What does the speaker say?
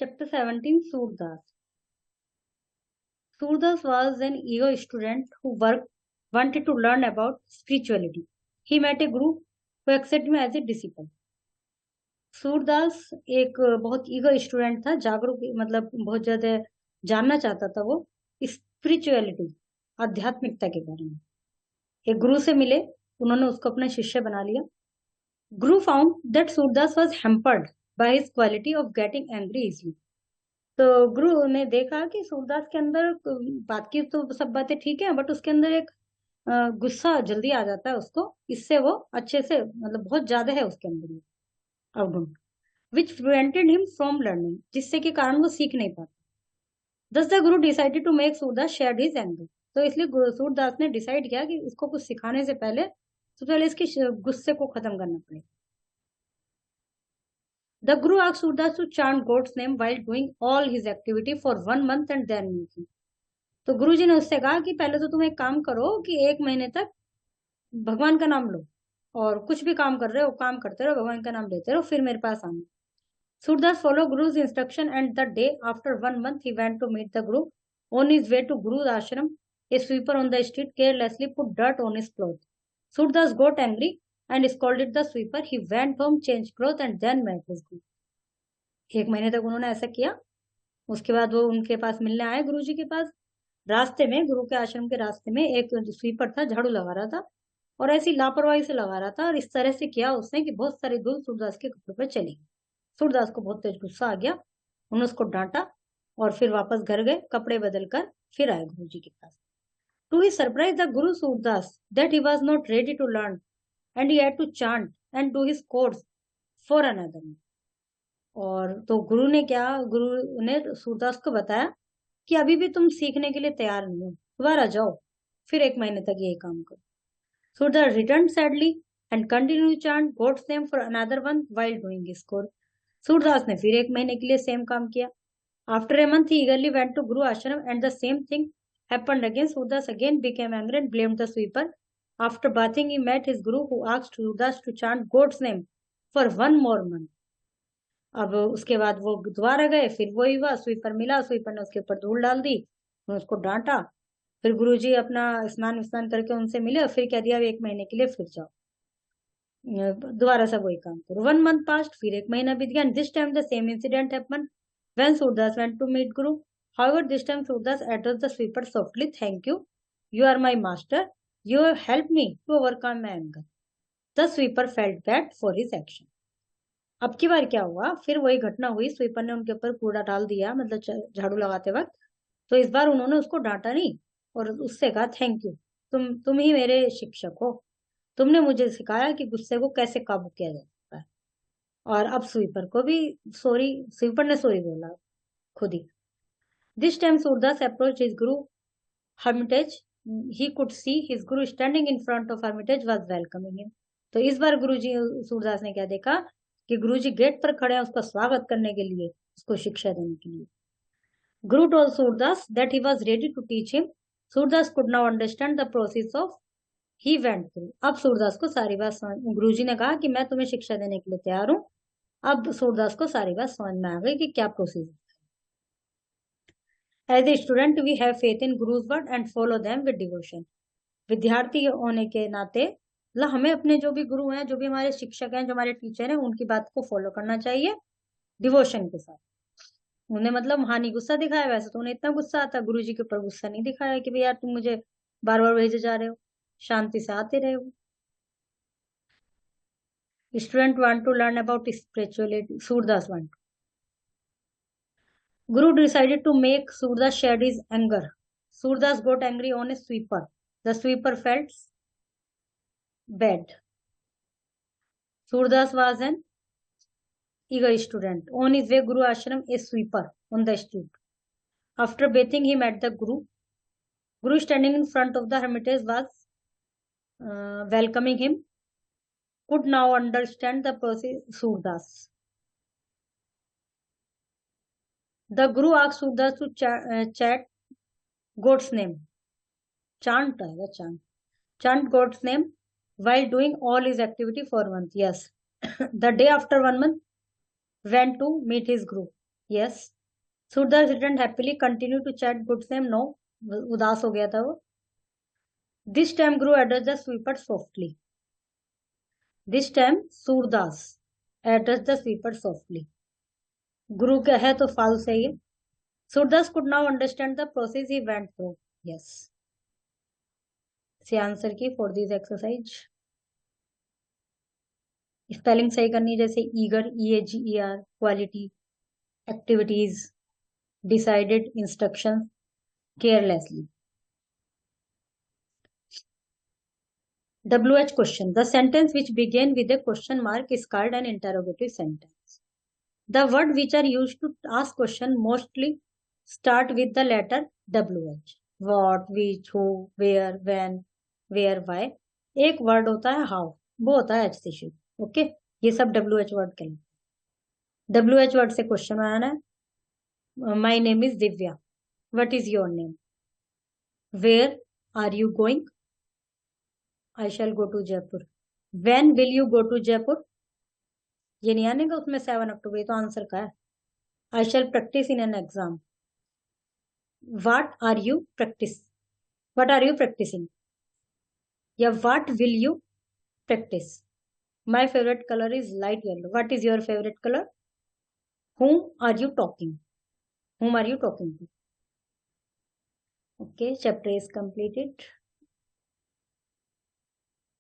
Chapter 17, Surdas. Surdas was an eager student who wanted to learn about spirituality. He met a guru who accepted him as a disciple. Surdas एक बहुत eager student था, जागरूक मतलब बहुत ज्यादा जानना चाहता था वो स्पिरिचुअलिटी, आध्यात्मिकता के बारे में। एक गुरु से मिले, उन्होंने उसको अपना शिष्य बना लिया। गुरु found that Surdas was hampered by his quality of getting angry easily. तो गुरु ने देखा कि सूरदास के अंदर बात की तो सब बातें ठीक है, बट उसके अंदर एक गुस्सा जल्दी आ जाता है उसको, इससे वो अच्छे से मतलब बहुत ज्यादा है उसके अंदर ये अवगुण, विच प्रिवेंटेड हिम फ्रॉम लर्निंग, जिससे के कारण वो सीख नहीं पाता। Thus the guru decided to make Surdas share his anger. तो इसलिए सूरदास ने डिसाइड किया कि इसको कुछ सिखाने से पहले सबसे पहले इसके गुस्से को खत्म करना पड़ेगा। The Guru asked Surdas to chant God's name while doing all his activity for 1 month and then meet him. तो गुरु जी ने उससे कहा कि पहले तो तुम एक काम करो कि 1 महीने तक भगवान का नाम लो, और कुछ भी काम कर रहे हो काम करते रहो, भगवान का नाम लेते रहो, फिर मेरे पास आना। Surdas followed Guru's instruction, and the day after 1 month he went to meet the Guru. On his way to Guru's ashram, a sweeper on the street carelessly put dirt on his clothes. Surdas got angry and scolded the sweeper. He went home, changed clothes, and then met his Guru. 1 महीने तक उन्होंने ऐसा किया। उसके बाद वो उनके पास मिलने आए गुरु जी के पास। रास्ते में, गुरु के आश्रम के रास्ते में एक स्वीपर था, झाड़ू लगा रहा था, और ऐसी लापरवाही से लगा रहा था, और इस तरह से किया उसने कि बहुत सारी धूल सूरदास के कपड़े पर चली गई। सूरदास को बहुत तेज गुस्सा आ गया, उन्होंने उसको डांटा और फिर वापस घर गए, कपड़े बदल कर फिर आए गुरु जी के पास। To his surprise the guru Surdas that he was not ready to learn and he had to chant and do his course for another. और तो गुरु ने क्या, गुरु ने सूरदास को बताया कि अभी भी तुम सीखने के लिए तैयार नहीं हो, दोबारा जाओ, फिर 1 महीने तक यही काम करो। Surdas return sadly and continue chant God's name for another one while doing his course. Surdas ने फिर 1 महीने के लिए सेम काम किया। After a month he eagerly went to guru ashram and the same thing happened again. Surdas again became angry and blamed the sweeper. After bathing he met his guru who asked Surdas to chant God's name for 1 more month। अब उसके बाद वो दोबारा गए, फिर वही हुआ, sweeper मिला, स्वीपर ने उसके ऊपर धूल डाल दी, उसको डांटा। फिर गुरुजी अपना स्नान स्नान करके उनसे मिले और फिर कह दिया 1 महीने के लिए फिर जाओ, दोबारा सब वही काम करो। 1 month passed, फिर 1 महीना बीत गया, this time the same incident happened when Surdas went to meet guru. However this time Surdas addressed the sweeper softly, thank you, you are my master, you have helped me to overcome my anger. The sweeper felt bad for his action. अब की बार क्या हुआ, फिर वही घटना हुई, sweeper ने उनके ऊपर कूड़ा डाल दिया, मतलब झाड़ू लगाते वक्त। तो इस बार उन्होंने उसको डांटा नहीं और उससे कहा थैंक यू, तुम ही मेरे शिक्षक हो, तुमने मुझे सिखाया कि गुस्से को कैसे काबू किया जा सकता है। और अब स्वीपर को भी सॉरी, स्वीपर ने सॉरी बोला खुद ही। This time Surdas approach his guru hermitage. He could see his guru standing in front of hermitage was welcoming him. तो इस बार गुरुजी, सूरदास ने क्या देखा कि गुरुजी गेट पर खड़े हैं उसका स्वागत करने के लिए, उसको शिक्षा देने के लिए। गुरु told Surdas that he was ready to teach him. Surdas could now understand the process of he went through. अब सूरदास को सारी बात समझ, गुरुजी ने कहा कि मैं तुम्हें शिक्षा देने के लिए तैयार हूँ। अब सूरदास को सारी बात समझ में आ गई कि क्या प्रोसेस है। As a student, we have faith in Guru's word and follow them with devotion. विद्यार्थी होने के नाते मतलब हमें अपने जो भी गुरु हैं, जो भी हमारे शिक्षक हैं, जो हमारे टीचर हैं, उनकी बात को फॉलो करना चाहिए डिवोशन के साथ। उन्हें मतलब वहां नहीं गुस्सा दिखाया, वैसे तो उन्हें इतना गुस्सा आता, गुरु जी के ऊपर गुस्सा नहीं दिखाया कि भाई यार तुम मुझे बार बार भेजे जा रहे हो, शांति से आते रहे हो। Student want to learn about spirituality, Surdas want. Guru decided to make Surdas shed his anger. Surdas got angry on a sweeper. The sweeper felt bad. Surdas was an eager student. On his way Guru Ashram, a sweeper on the street. After bathing, he met the Guru. Guru standing in front of the hermitage was welcoming him. Could now understand the process Surdas. The Guru asked Surdas to chant God's name. Chant God's name while doing all his activity for 1 month. Yes. The day after 1 month, went to meet his guru. Yes. Surdas return happily, continue to chant goods name, no. उदास हो गया था वो. This time guru address the sweeper softly. This time Surdas address the sweeper softly. गुरु का है तो फाल सही है. Surdas could now understand the process he went through. Yes. See answer key for this exercise. Spelling सही करनी, जैसे eager, EAGER, quality, activities, decided, instruction, carelessly. WH question. The sentence which begin with a question mark is called an interrogative sentence. The words which are used to ask question mostly start with the letter WH. What, which, who, where, when, where, why. एक word होता है how, वो होता है H से शुरू. Okay, ये सब WH वर्ड के लिए. WH वर्ड से क्वेश्चन बनाना है. My name is Divya. What is your name? Where are you going? I shall go to Jaipur. When will you go to Jaipur? ये नहीं आने का उसमें 7 अक्टूबर, ये तो आंसर का है. I shall practise in an exam. What are you practising, या what will you practise. My favourite colour is light yellow. What is your favourite colour. whom are you talking. whom are you talking to. Okay, chapter is completed.